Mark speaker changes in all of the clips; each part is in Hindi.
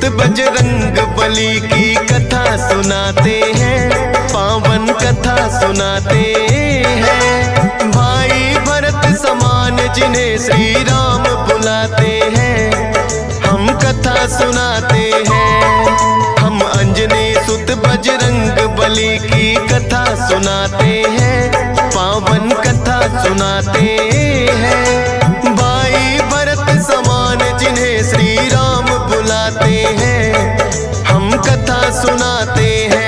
Speaker 1: सुत बजरंग बली की कथा सुनाते हैं, पावन कथा सुनाते हैं। भाई भरत समान जिन्हें श्री राम बुलाते हैं, हम कथा सुनाते हैं। हम अंजनी सुत बजरंग बली की कथा सुनाते हैं, पावन कथा सुनाते हैं। भाई भरत समान जिन्हें श्री राम बुलाते हैं, हम कथा सुनाते हैं।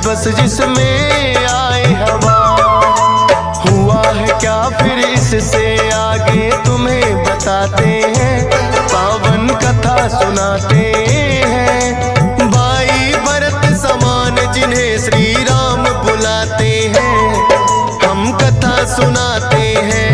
Speaker 1: बस जिसमें आए हवा, हुआ है क्या फिर इससे आगे तुम्हें बताते हैं, पावन कथा सुनाते हैं। भाई भरत समान जिन्हें श्री राम बुलाते हैं, हम कथा सुनाते हैं।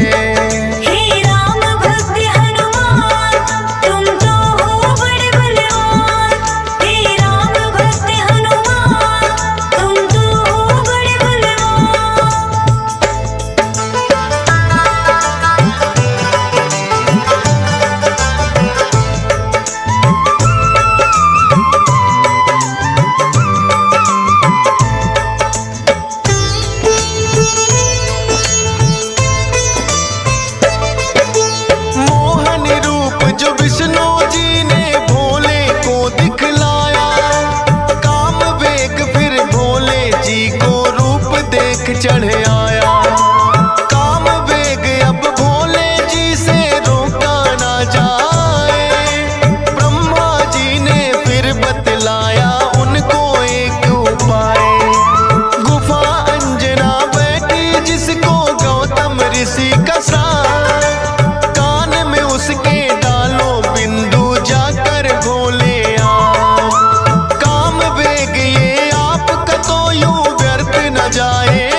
Speaker 1: चढ़ आया काम वेग, अब भोले जी से रोका ना जाए। ब्रह्मा जी ने फिर बतलाया उनको एक उपाय। गुफा अंजना बैठी जिसको गौतम ऋषि का श्राप, कान में उसके डालो बिंदु जाकर भोले आप। काम वेग ये आपका तो यूं व्यर्थ न जाए,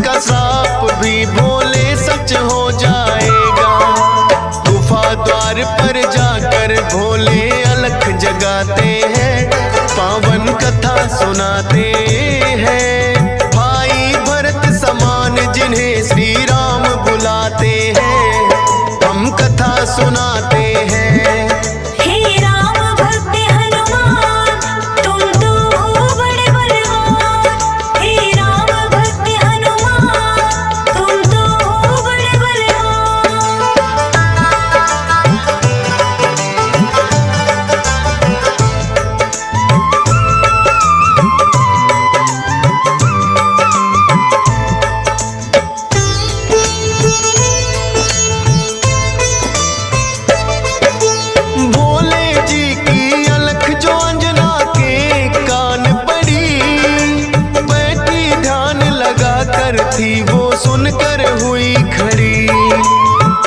Speaker 1: का श्राप भी भोले सच हो जाएगा। गुफा द्वार पर जाकर भोले अलख जगाते हैं, पावन कथा सुनाते हैं। भाई भरत समान जिन्हें श्री राम बुलाते हैं, हम कथा सुनाते हैं। थी वो सुनकर हुई खड़ी,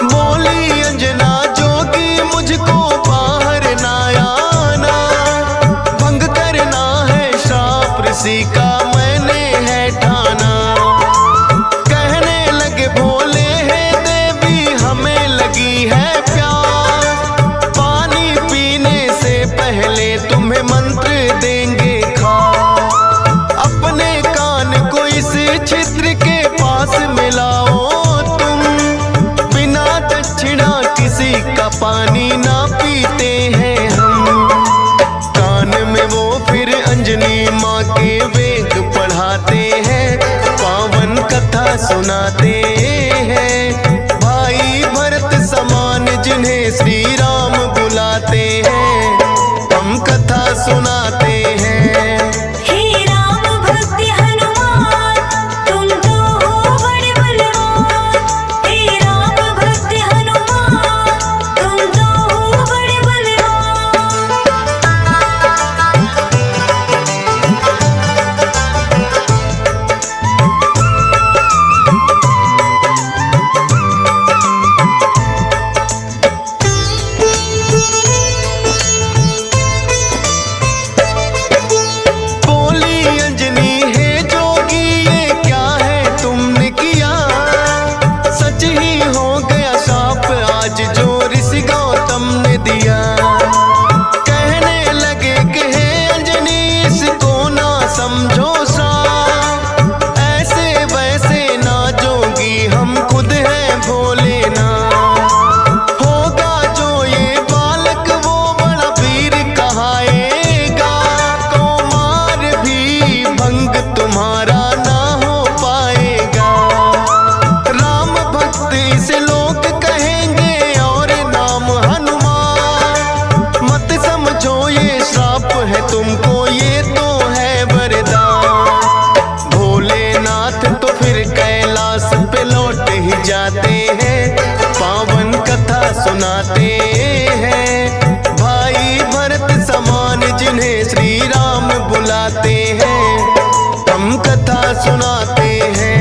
Speaker 1: बोली अंजना जोगी मुझको बाहर ना आना, भंग करना है श्राप ऋषि का मैंने है ठाना। कहने लगे भोले है देवी हमें लगी है प्यास, पानी पीने से पहले तुम्हें मंत्र देंगे खास। अपने कान को इस छिद्र के पास मिलाओ तुम, बिना दक्षिणा किसी का पानी ना पीते हैं हम। बढ़ाते हैं, पावन कथा सुनाते हैं। भाई भरत समान जिन्हें श्री राम बुलाते हैं, हम कथा सुनाते हैं। तुमको ये तो है वरदान, भोलेनाथ तो फिर कैलाश पे लौट ही जाते हैं, पावन कथा सुनाते हैं। भाई भरत समान जिन्हें श्री राम बुलाते हैं, हम कथा सुनाते हैं।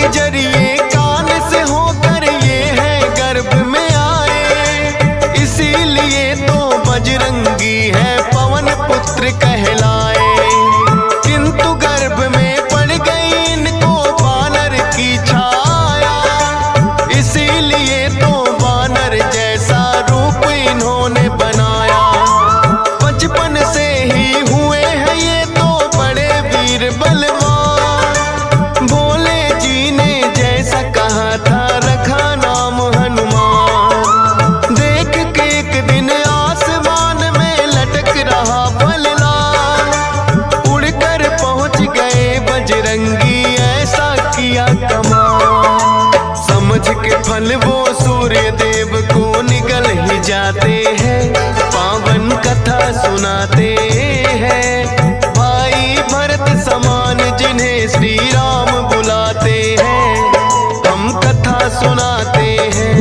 Speaker 1: जरिए कान से होकर ये है गर्भ में आए, इसीलिए तो बजरंगी है पवन पुत्र कहलाए। किंतु गर्भ में पड़ गई इनको वानर की छाया, इसीलिए तो वानर जैसा रूप इन्होंने बनाया। बचपन से ही हुए हैं ये तो बड़े वीर बलवान, कहा था रखा नाम हनुमान। देख के एक दिन आसमान में लटक रहा फलदार, उड़कर पहुंच गए बजरंगी ऐसा किया कमाल। समझ के फल वो सूर्य देव को निगल ही जाते हैं, पावन कथा सुनाते हैं। भाई भरत समान जिन्हें श्री राम बुलाते हैं, हम कथा सुनाते हैं।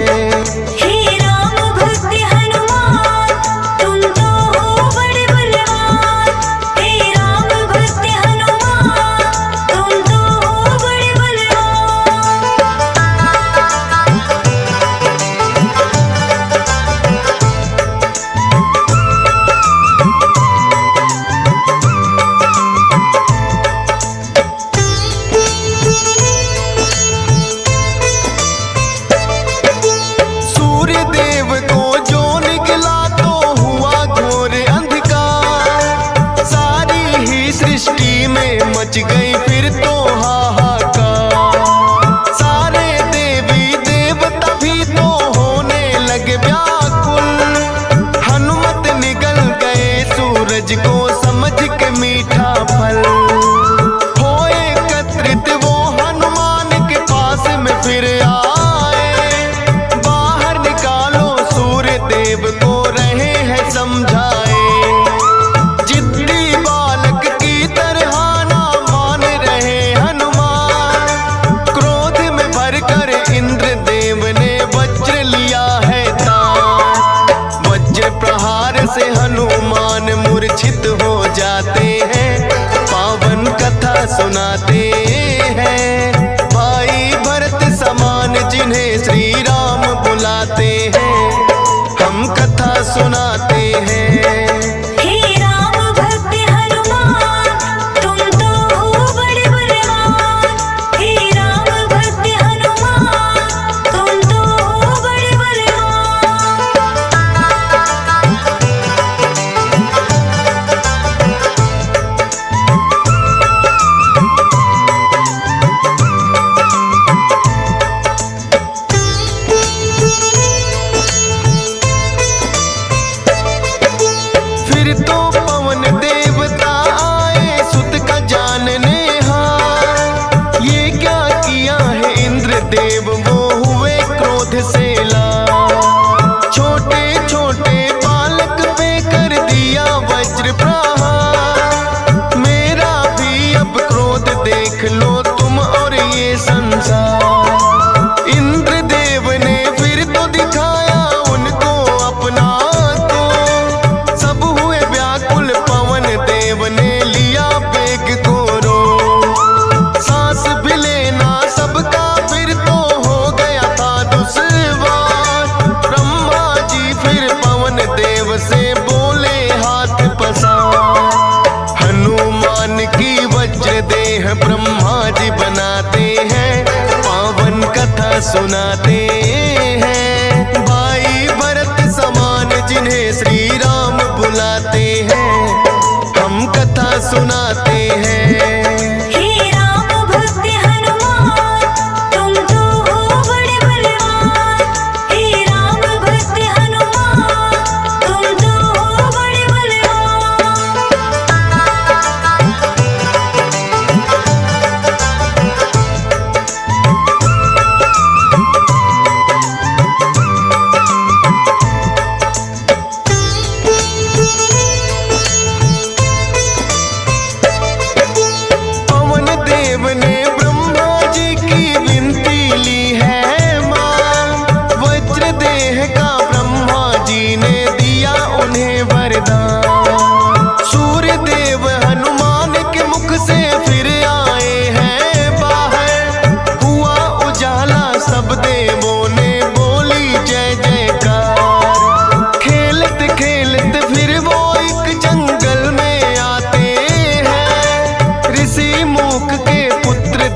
Speaker 1: मच गई फिर तो हाहाकार, सारे देवी देवता भी तो होने लगे व्याकुल। हनुमत निगल गए सूरज को समझ के मीठा फल, हो एकत्रित वो हनुमान के पास में फिर आए। बाहर निकालो सूर्य देव को रहे हैं समझाए, से हनुमान मूर्छित हो जाते हैं, पावन कथा सुनाते हैं। भाई भरत समान जिन्हें श्री राम बुलाते हैं, हम कथा सुनाते हैं।
Speaker 2: हे राम भक्त हनुमान तुम तो हो
Speaker 1: देह ब्रह्मा जी बनाते हैं, पावन कथा सुनाते हैं। भाई भरत समान जिन्हें श्री राम बुलाते हैं, हम कथा सुनाते हैं।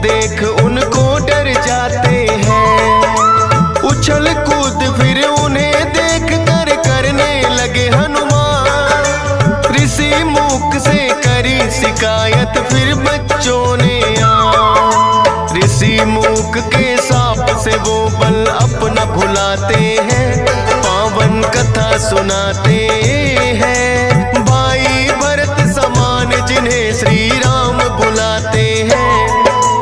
Speaker 1: देख उनको डर जाते हैं, उछल कूद फिर उन्हें देख कर करने लगे हनुमान। ऋषि मूक से करी शिकायत फिर बच्चों ने ऋषि मूक के साप से वो बल अपना भुलाते हैं, पावन कथा सुनाते हैं। भाई भरत समान जिन्हें श्री राम बुलाते हैं,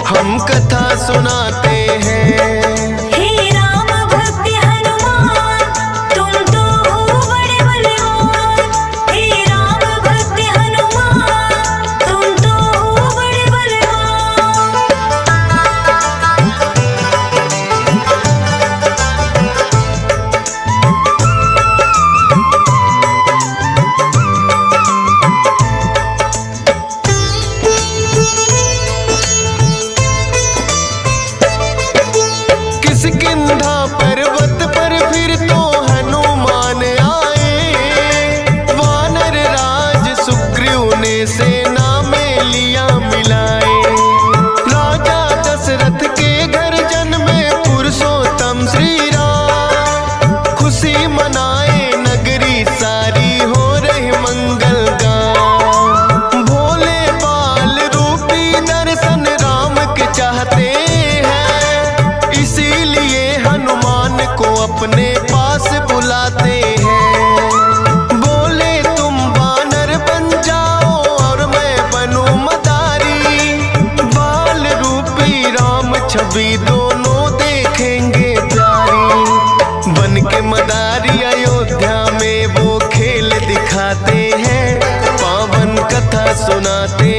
Speaker 1: हम कथा सुनाते हैं। किष्किंधा पर्वत पर फिर तो हनुमान आए, वानर राज सुग्रीव ने सेना में लिया मिलाए। राजा दशरथ के घर जन्मे पुरुषोत्तम श्री राम, खुशी मनाए नगरी सारी हो रही मंगल गान। भोले बाल रूपी दर्शन राम के चाहते हैं, इसीलिए हनुमान को अपने पास बुलाते हैं। बोले तुम वानर बन जाओ और मैं बनूं मदारी, बाल रूपी राम छवि दोनों देखेंगे प्यारी। बन के मदारी अयोध्या में वो खेल दिखाते हैं, पावन कथा सुनाते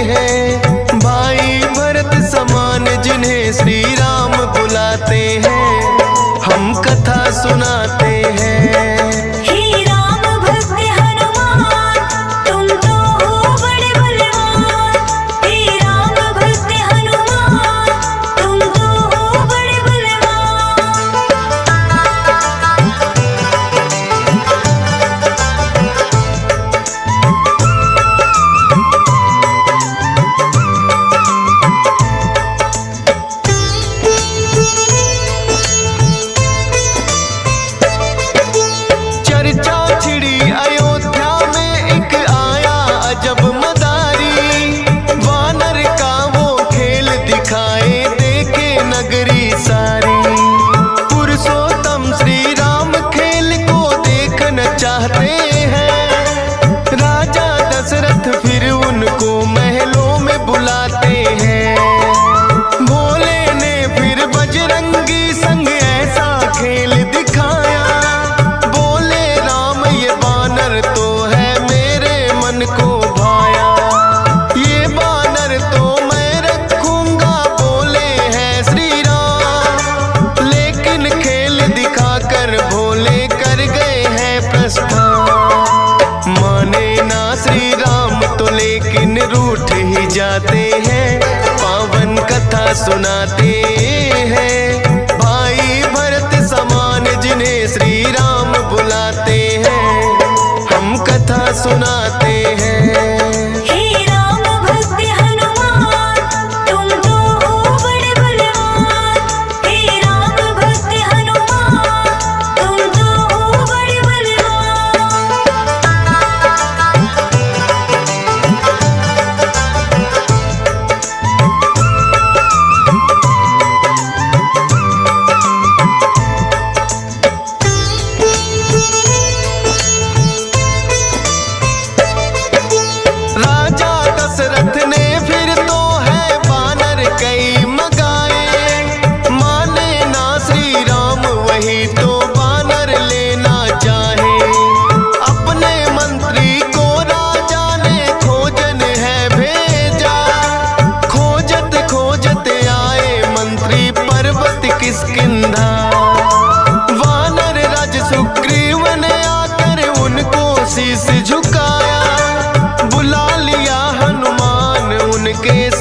Speaker 1: हैं। भाई भरत समान जिन्हें श्री राम बुलाते हैं, हम कथा सुनाते हैं। चाहते हैं राजा दशरथ फिर उनको महलों में बुलाते हैं। भोले ने फिर बजरंगी संग ऐसा खेल दिखाया, बोले राम ये बानर तो है मेरे मन को भाया। ये बानर तो मैं रखूंगा बोले हैं श्री राम, लेकिन खेल दिखाकर भोले कर गए हैं प्रस्थान। माने ना श्री राम तो लेकिन रूठ ही जाते हैं, पावन कथा सुनाते हैं। भाई भरत समान जिन्हें श्री राम बुलाते हैं, हम कथा सुनाते हैं।
Speaker 2: हे राम भक्त हनुमान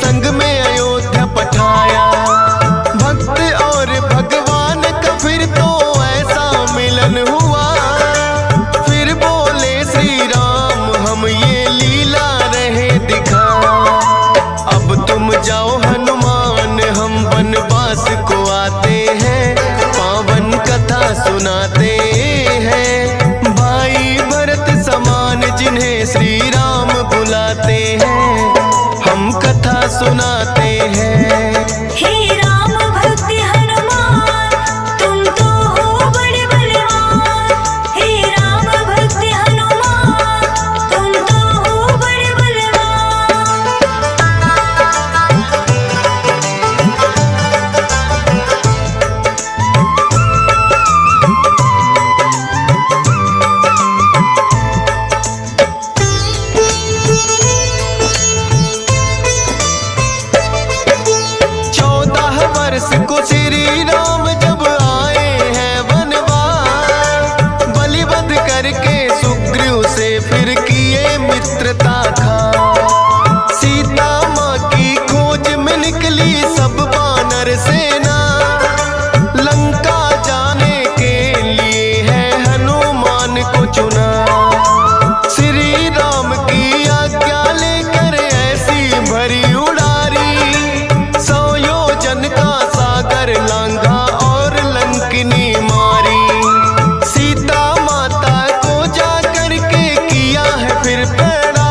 Speaker 1: संग में अयोध्या पठाया। भक्त और भगवान का फिर तो ऐसा मिलन हुआ। फिर बोले श्री राम हम ये लीला रहे दिखा। अब तुम जाओ हनुमान हम वनवास को आते हैं, पावन कथा सुनाते हैं। भाई भरत समान जिन्हें श्री राम बुलाते हैं, हम कथा सुनाते हैं।
Speaker 2: हे राम भक्त हनुमान तुम तो हो बड़े बलवान। हे राम भक्त हनुमान तुम तो हो बड़े बलवान।
Speaker 1: को श्री राम जब आए हैं वनवास, बलिवध करके सुग्रीव से फिर किए मित्रता खा। सीता माँ की खोज में निकली सब वानर सेना, लंका जाने के लिए है हनुमान को चुना। श्री राम की आज्ञा लेकर ऐसी भरी उड़ारी, 100 योजन का सागर लांघा और लंकिनी मारी। सीता माता को जा करके किया है फिर पैड़ा,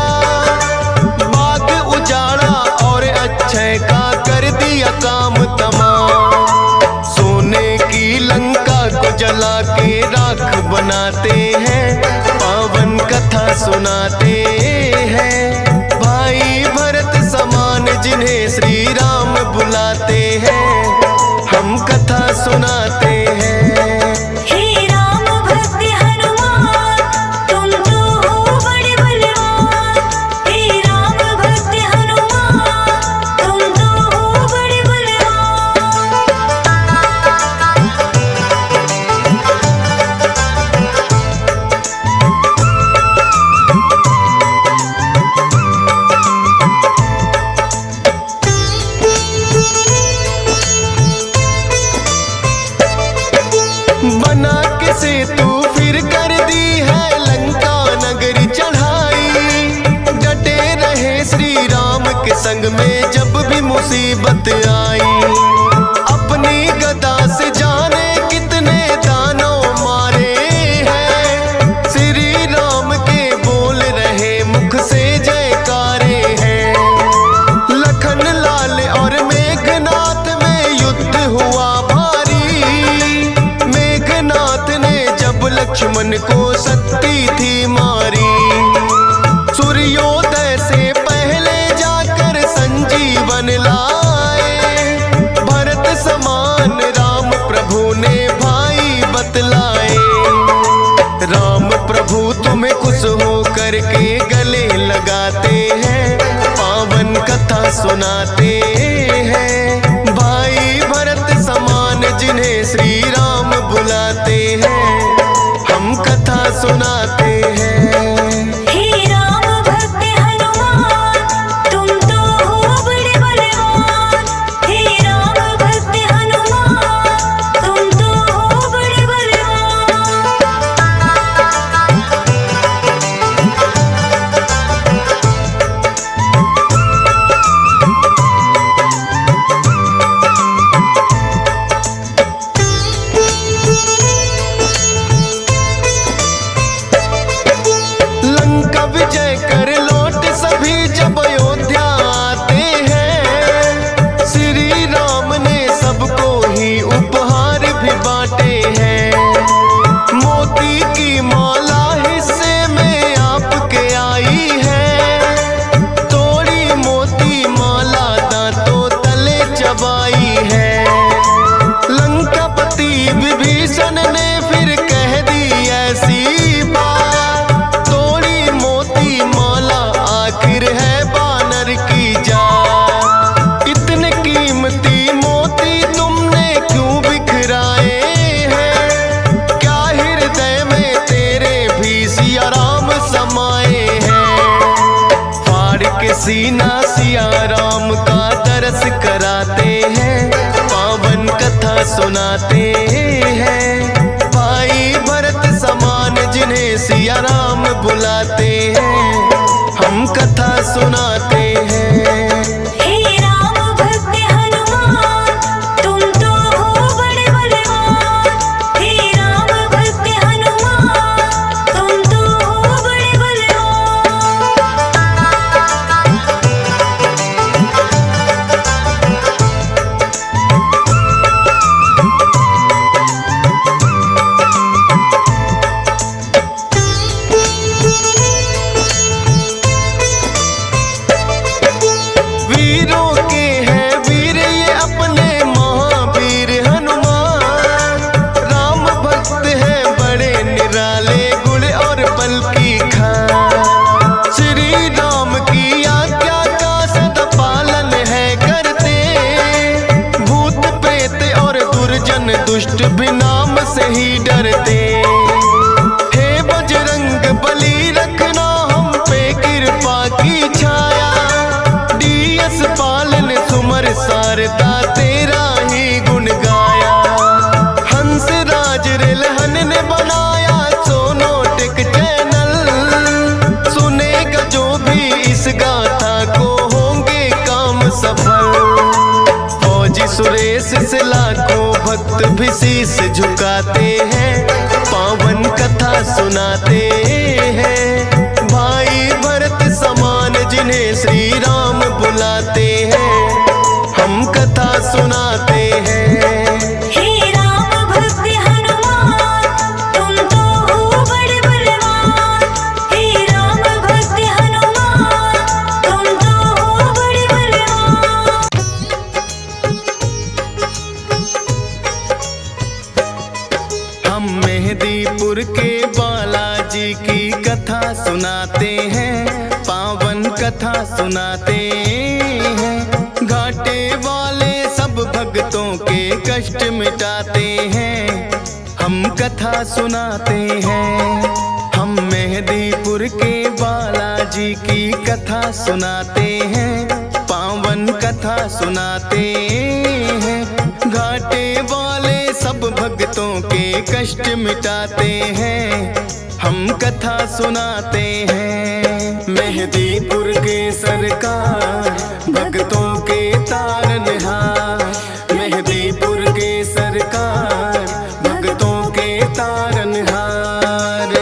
Speaker 1: बाग उजाड़ा और अक्षय का कर दिया काम तमाम। सोने की लंका को जला के राख बनाते हैं, पावन कथा सुनाते हैं। भाई भरत समान जिन्हें श्री राम बुलाते हैं, हम कथा सुनाते हैं।
Speaker 2: हे राम भक्त हनुमान तुम तो हो बड़े बलवान। हे राम भक्त हनुमान तुम तो हो बड़े बलवान।
Speaker 1: बना के सेतु फिर कर दी है लंका नगरी चढ़ाई। डटे रहे श्री राम के संग में जब भी मुसीबत आई। अपनी गदा से जाने कितने दानव मारे हैं, श्री राम के बोल रहे मुख से जयकारे हैं। लखन लाल और मेघनाथ में युद्ध हुआ भारी, मेघनाथ ने जब लक्ष्मण को शक्ति थी मारी। सूर्योदय से पहले जाकर संजीवन लाए, भरत समान राम प्रभु ने भाई बतलाए। राम प्रभु तुम्हें खुश हो करके गले लगाते हैं, पावन कथा सुनाते हैं। भाई भरत समान जिन्हें श्री राम बुलाते हैं, हम कथा सुनाते हैं।
Speaker 2: हे राम भक्त हनुमान तुम तो हो बड़े बलवान। हे राम भक्त हनुमान तुम तो हो बड़े बलवान।
Speaker 1: लंका विजय कर लौट सभी जब अयोध्या आते हैं, श्री राम ने सबको ही उपहार भी बांटे हैं। मोती की माला हिस्से में आपके आई है, तोड़ी मोती माला दांतों तले चबाई है। लंकापति विभीषण ने फिर कह दी ऐसी बात, तोड़ी मोती माला आखिर है बानर की जात। इतने कीमती मोती तुमने क्यों बिखराए हैं, क्या हृदय में तेरे भी सिया राम समाए हैं। फाड़ के सीना सिया राम का दरस कराते हैं, पावन कथा सुनाते हैं। भाई भरत समान जिन्हें सिया राम बुलाते हैं, हम कथा सुनाते हैं।
Speaker 2: हे राम भक्त हनुमान, तुम तो हो बड़े बलवान। हे राम भक्त हनुमान, तुम तो हो बड़े बलवान।
Speaker 1: वीरों के हैं वीर ये अपने महावीर हनुमान। राम भक्त हैं बड़े निराले, गुण और बल की खान। श्री राम की आज्ञा का सदा पालन है करते, भूत प्रेत और दुर्जन दुष्ट भी नाम से ही डरते। हे बजरंग बली रखना हम पे कृपा की छाया, डीएस पालन सुमर सारदा तेरा ही गुण गाया। हंस राज रेलहन ने बनाया सोनोटिक चैनल, सुनेगा जो भी इस गाथा को होंगे काम सफल। फौजी सुरेश से लाखों भक्त भी शीस झुकाते हैं, पावन कथा सुनाते हैं। भाई भरत समान जिन्हें श्री राम बुलाते हैं, हम कथा सुनाते हैं।
Speaker 2: हे राम भक्त हनुमान, तुम तो हो बड़े बलवान। हे राम भक्त हनुमान, तुम तो हो बड़े बलवान।
Speaker 1: हम मेहदीपुर के बालाजी की कथा सुनाते हैं, पावन कथा सुनाते हैं। घाटे वाले सब भक्तों के कष्ट मिटाते हैं, हम कथा सुनाते हैं। हम मेहदीपुर के बालाजी की कथा सुनाते हैं, पावन कथा सुनाते हैं। घाटे वाले सब भक्तों के कष्ट मिटाते हैं, हम कथा सुनाते हैं। मेहदीपुर के सरकार भक्तों के तारनहार, मेहदीपुर के सरकार भक्तों के तारनहार।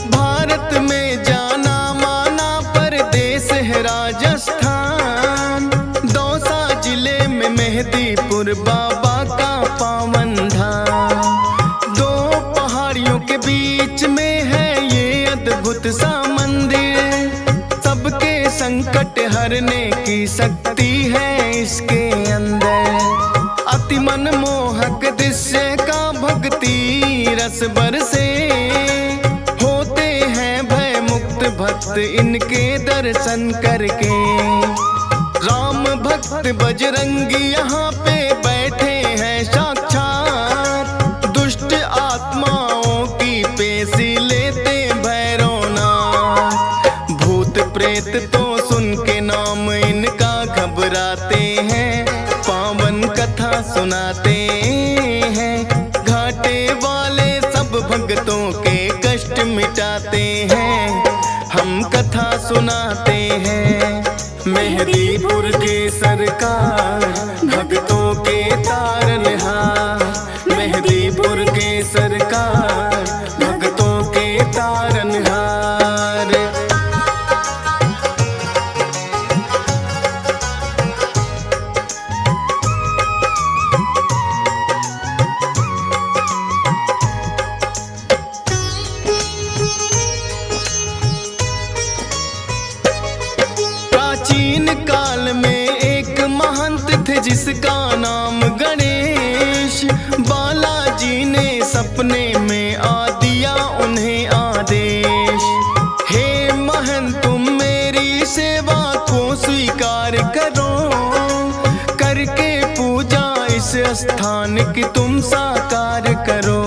Speaker 1: भारत में जाना माना परदेश है राजस्थान, दौसा जिले में मेहदीपुर बाबा का पावन धाम। दो पहाड़ियों के बीच में है ये अद्भुत सा मंदिर, सबके संकट हरने की शक्ति है इसके अंदर। अति मनमोहक दृश्य का भक्ति रस बरसे, होते हैं भय मुक्त भक्त इनके दर्शन करके। राम भक्त बजरंगी यहाँ पे बैठे हैं साक्षात, दुष्ट आत्माओं की पेशी लेते भैरवनाथ। भूत प्रेत तो सुन के नाम इनका घबराते हैं, पावन कथा सुनाते हैं। घाटे वाले सब भक्तों के कष्ट मिटाते हैं, हम कथा सुनाते हैं। मेहदीपुर के सरकार भक्तों के तारनहार, मेहदीपुर के सरकार भक्तों के तारनहार। प्राचीन काल में एक महंत थे जिसका नाम गणेश। बालाजी ने सपने में आ दिया उन्हें आदेश, हे महंत तुम मेरी सेवा को स्वीकार स्थान की तुम साकार करो।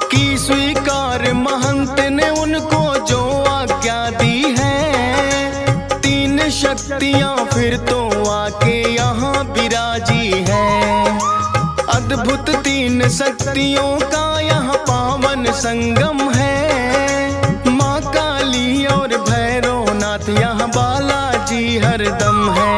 Speaker 1: की स्वीकार महंत ने उनको जो आज्ञा दी है। तीन शक्तियां फिर तो आके यहाँ विराजी है। अद्भुत तीन शक्तियों का यहाँ पावन संगम है। माँ काली और भैरवनाथ यहाँ बालाजी हरदम है।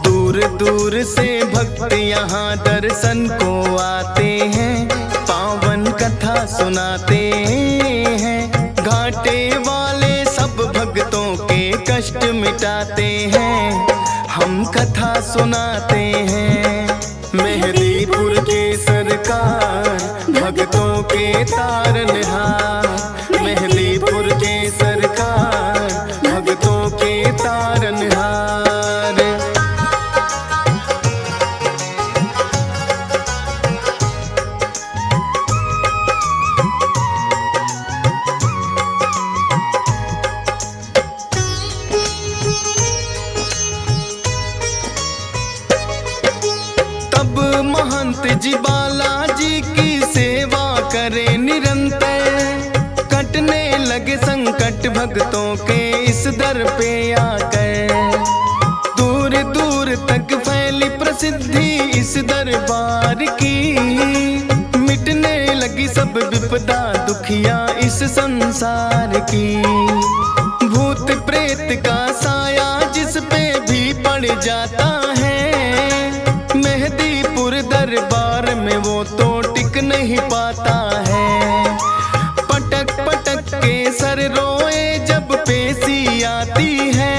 Speaker 1: दूर दूर से भक्त यहाँ दर्शन को आते हैं। पावन कथा सुनाते हैं। घाटे वाले सब भक्तों के कष्ट मिटाते हैं। हम कथा सुनाते हैं। मेहदीपुर के सरकार भक्तों के तारनहार। मेहदीपुर के सरकार भक्तों के तारनहार। तब महंत जी बालाजी की सेवा करे निरंतर। कटने लगे संकट भक्तों के इस दर पे आकर। दूर दूर तक फैली प्रसिद्धि इस दरबार की। मिटने लगी सब विपदा दुखिया इस संसार की। भूत प्रेत का साया जिस पे भी पड़ जाता है। मेहदीपुर दरबार में वो तो टिक नहीं पाता है। पटक पटक के सर रोए जब पेशी आती है।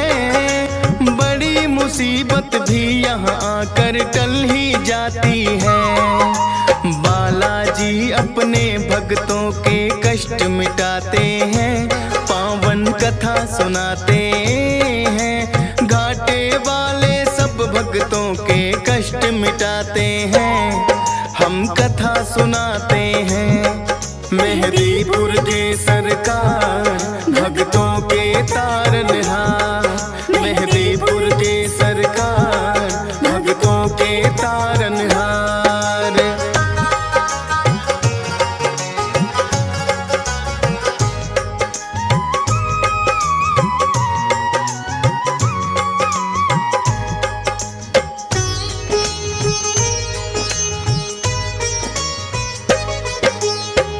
Speaker 1: बड़ी मुसीबत भी यहाँ आकर टल ही जाती है। बालाजी अपने भक्तों के कष्ट मिटाते हैं। पावन कथा सुनाते हैं। घाटे वाले सब भक्तों के कष्ट मिटाते हैं। हम कथा सुनाते हैं। मेहदीपुर के सरकार भक्तों के तारनहार। मेहदीपुर के सरकार भक्तों के तारनहार।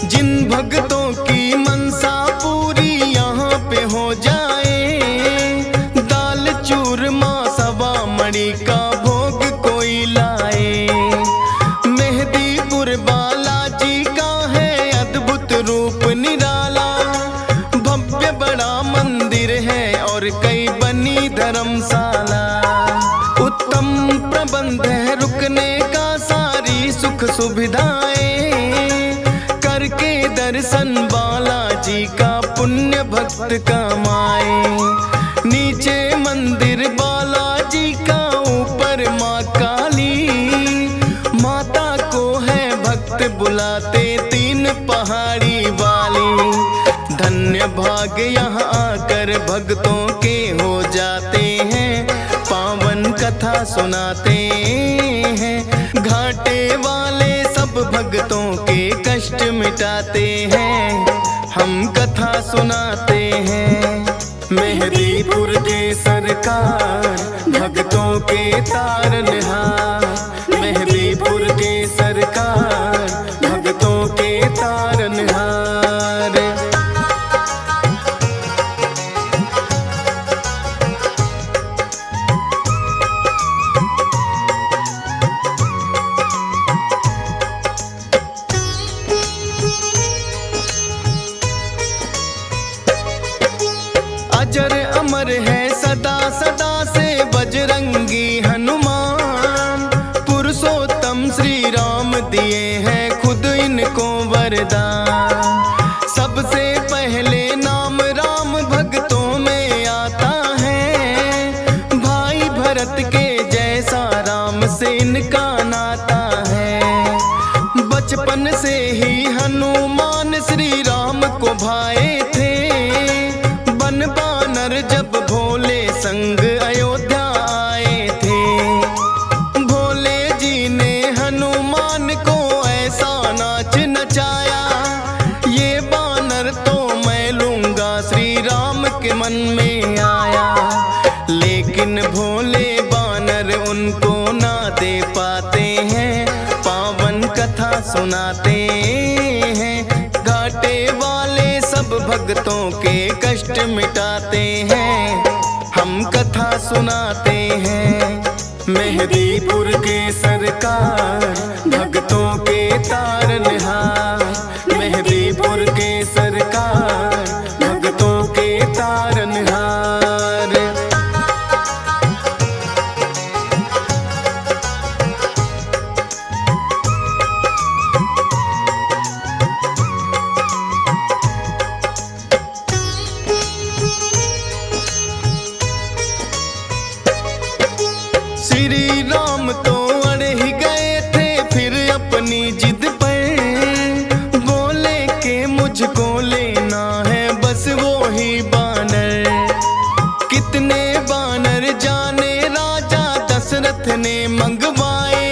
Speaker 1: जिन भक्तों की मनसा पूरी यहाँ पे हो जाए। दाल चूरमा सवा मणि का भोग कोई लाए। मेहदीपुर बालाजी का है अद्भुत रूप निराला। भव्य बड़ा मंदिर है और कई बनी धर्मशाला। उत्तम प्रबंध है रुकने का सारी सुख सुविधाएं। करके दर्शन बालाजी का पुण्य भक्त कमाए। नीचे मंदिर बालाजी का ऊपर माँ काली। माता को है भक्त बुलाते तीन पहाड़ी वाली। धन्य भाग यहाँ आकर भक्तों के हो जाते हैं। पावन कथा सुनाते हैं। घाटे वाले सब भक्तों के कष्ट मिटाते हैं। हम कथा सुनाते हैं। मेहदीपुर के सरकार भक्तों के तारनहार। मेहदीपुर के सरकार भक्तों के तारनहार। अजर अमर है सदा सदा से बजरंगी हनुमान। भोले बानर उनको ना दे पाते हैं, पावन कथा सुनाते हैं। घाटे वाले सब भक्तों के कष्ट मिटाते हैं, हम कथा सुनाते हैं। मेहदीपुर के सरकार भक्तों के तारनहार, मेहदीपुर के सरकार भक्तों के तारनहार। श्री राम तो अड़ ही गए थे फिर अपनी जिद पर, बोले के मुझको लेना है बस वो ही बानर। कितने बानर जाने राजा दशरथ ने मंगवाए,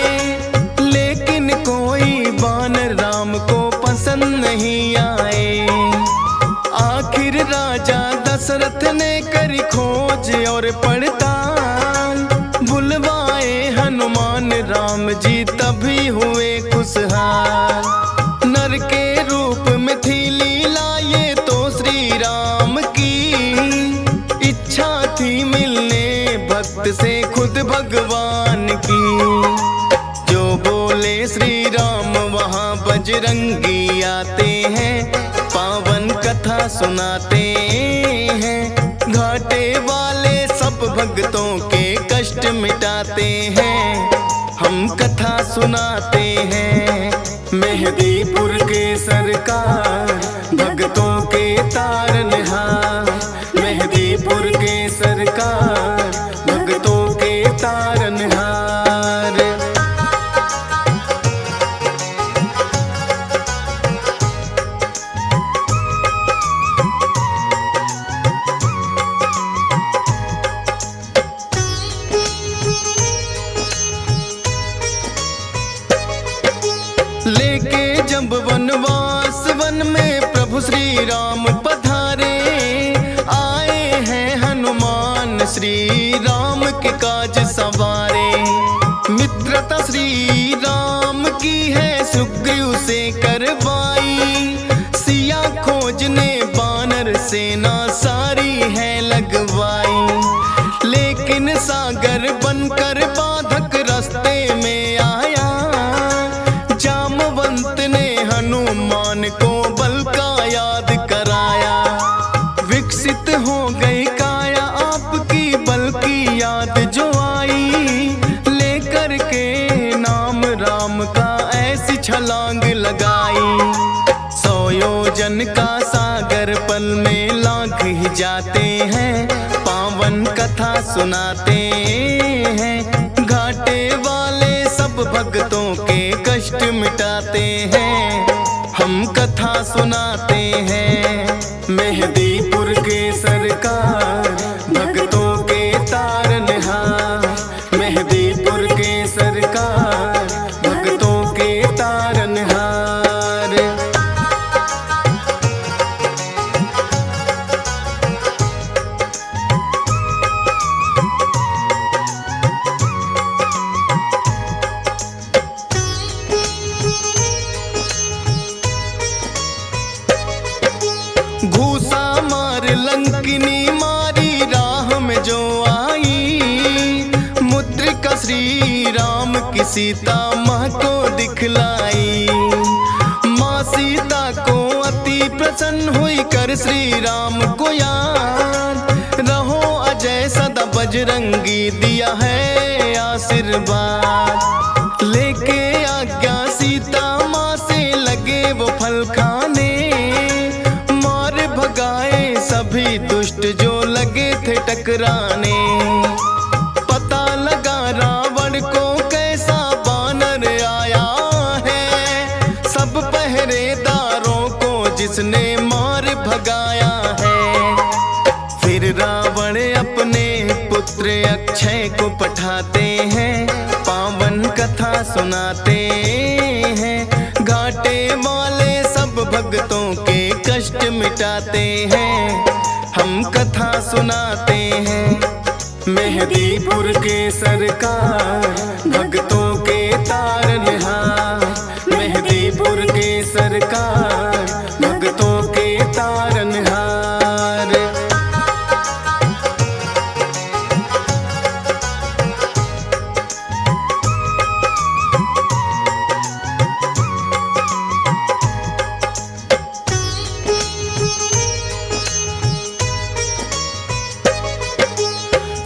Speaker 1: लेकिन कोई बानर राम को पसंद नहीं आए। आखिर राजा दशरथ ने करी खोज और पड़ताल, बुलवाए हनुमान राम जी तभी हुए खुशहाल। नर के रूप में थी लीला ये तो श्री राम की, इच्छा थी मिलने भक्त से खुद भगवान की। जो बोले श्री राम वहाँ बजरंगी आते हैं, पावन कथा सुनाते हैं। घाटे वाले सब भक्तों के कष्ट मिटाते हैं, हम कथा सुनाते हैं। मेहदीपुर के सरकार भक्तों के तारनहार, मेहदीपुर के सरकार भक्तों के तारनहार। लेके जब वनवास वन में प्रभु श्री राम पधारे, आए हैं हनुमान श्री राम के काज सवारे। मित्रता श्री राम की है सुग्रीव से करवाई, सिया खोजने बानर सेना सारी है लगवाई। लेकिन सागर बनकर बाधक रास्ते में आया, जामवंत ने हनुमान को बल का याद कराया। विकसित हो गई काया आपकी बल की याद जो आई, लेकर के नाम राम का ऐसी छलांग लगाई। 100 योजन का सागर पल में लांघ ही जाते हैं, पावन कथा सुनाते हैं। घाटे वाले सब भक्तों के कष्ट मिटाते हैं, हम कथा सुनाते हैं। मेहदीपुर के सरकार भक्तों के तारनहार, मेहदीपुर के सरकार भक्तों के तारनहार। घूसा मार लंकिनी मारी राह में जो आई, मुद्रिका श्री राम की सीता माँ को दिखलाई। माँ सीता को अति प्रसन्न हुई कर श्री राम को याद, रहो अजय सदा बजरंगी दिया है आशीर्वाद। लेके आज्ञा सीता माँ से लगे वो फल खाने, भगाए सभी दुष्ट जो लगे थे टकराने। पता लगा रावण को कैसा बानर आया है, सब पहरेदारों को जिसने मार भगाया है। फिर रावण अपने पुत्र अक्षय को पठाते हैं, पावन कथा सुनाते हैं। घाटे वाले सब भक्तों के कष्ट मिटाते हैं, हम कथा सुनाते हैं। मेहदीपुर के सरकार भक्तों के तारनहार, मेहदीपुर के सरकार भक्तों के तारनहार।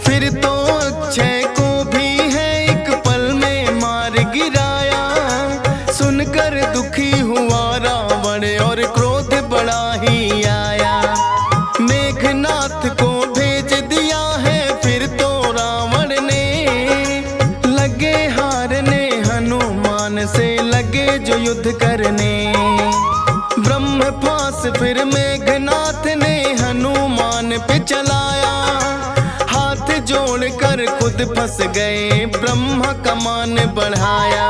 Speaker 1: फिर तो अक्षय को भी है एक पल में मार गिराया, सुनकर दुखी हुआ रावण और क्रोध बड़ा ही आया। मेघनाथ को भेज दिया है फिर तो रावण ने, लगे हारने हनुमान से लगे जो युद्ध करने। ब्रह्मपास फिर मेघनाथ ने हनुमान पे चलाया, जोड़कर खुद फंस गए ब्रह्मा कमान बढ़ाया।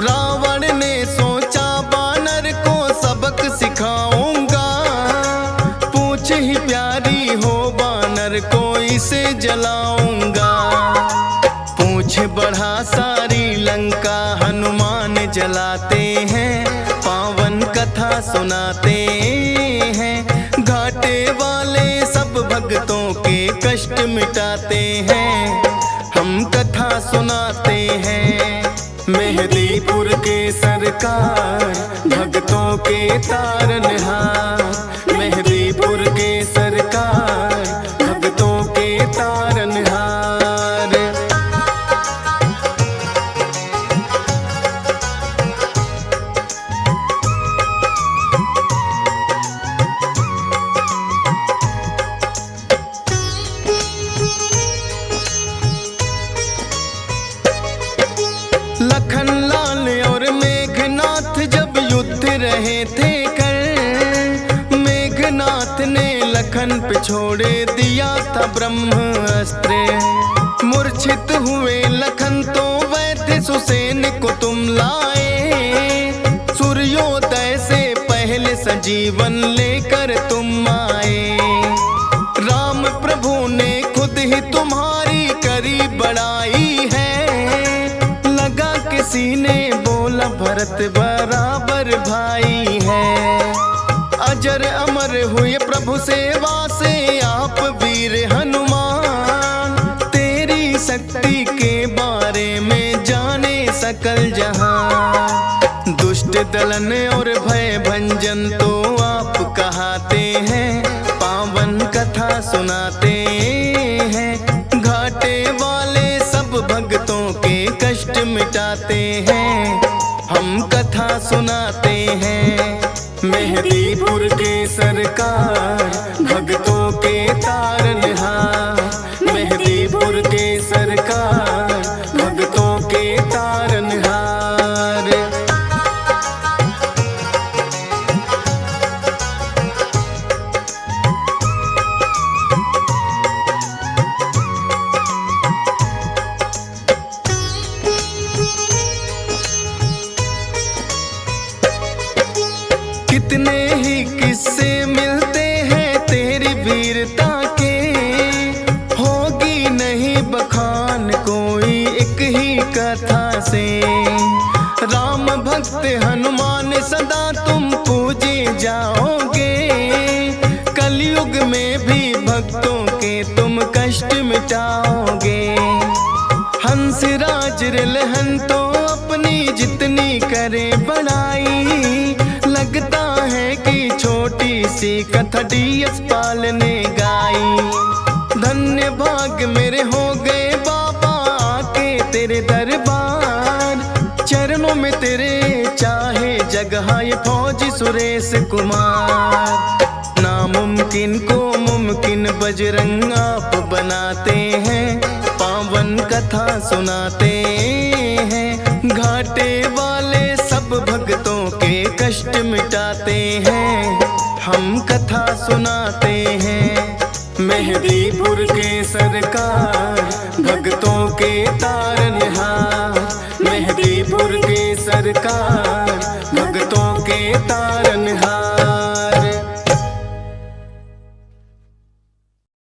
Speaker 1: रावण ने सोचा बानर को सबक सिखाऊंगा, पूछ ही प्यारी हो बानर को इसे जलाऊंगा। पूछ बढ़ा सारी लंका हनुमान जलाते हैं, पावन कथा सुनाते हैं। घाटे वाले सब भक्तों के कष्ट मिटाते हैं, हम कथा सुनाते हैं। मेहदीपुर के सरकार भक्तों के तारनहार, मेहदीपुर के सरकार भक्तों के तारनहार। लखनलाल और मेघनाथ जब युद्ध रहे थे कर, मेघनाथ ने लखन पे छोड़े दिया था ब्रह्मास्त्र। मूर्छित हुए लखन तो वैद्य सुसेन को तुम लाए, सूर्योदय से पहले संजीवन लेकर तुम आए। राम प्रभु ने खुद ही तुम्हारी करी बड़ाई है, किसी ने बोला भरत बराबर भाई है। अजर अमर हुए प्रभु सेवा से आप वीर हनुमान, तेरी शक्ति के बारे में जाने सकल जहां। दुष्ट दलन और भय भंजन तो आप कहाते हैं, पावन कथा सुनाते हैं। घाटे वाले सब भक्तों के कष्ट मिटाते हैं, हम कथा सुनाते हैं। मेहदीपुर के सरकार भक्तों के तारनहार, मेहदीपुर के सरकार भक्तों के तारनहार। कितने ही किस्से मिलते हैं तेरी वीरता के, होगी नहीं बखान कोई एक ही कथा से। राम भक्त हनुमान सदा तुम पूजे जाओगे, कलयुग में भी भक्तों के तुम कष्ट मिटाओगे। हंसराज रिलहन तो अपनी जितनी करे बड़ाई, लगता है कि छोटी सी कथा डीएस पाल ने गाई। धन्य भाग मेरे हो गए बाबा आके तेरे दरबार, चरणों में तेरे चाहे जगह ये फौजी सुरेश कुमार। नामुमकिन को मुमकिन बजरंग आप बनाते हैं, पावन कथा सुनाते हैं। घाटे वाले सब भक्तों के कष्ट मिटाते हैं, हम कथा सुनाते हैं। मेहदीपुर के सरकार भक्तों के तार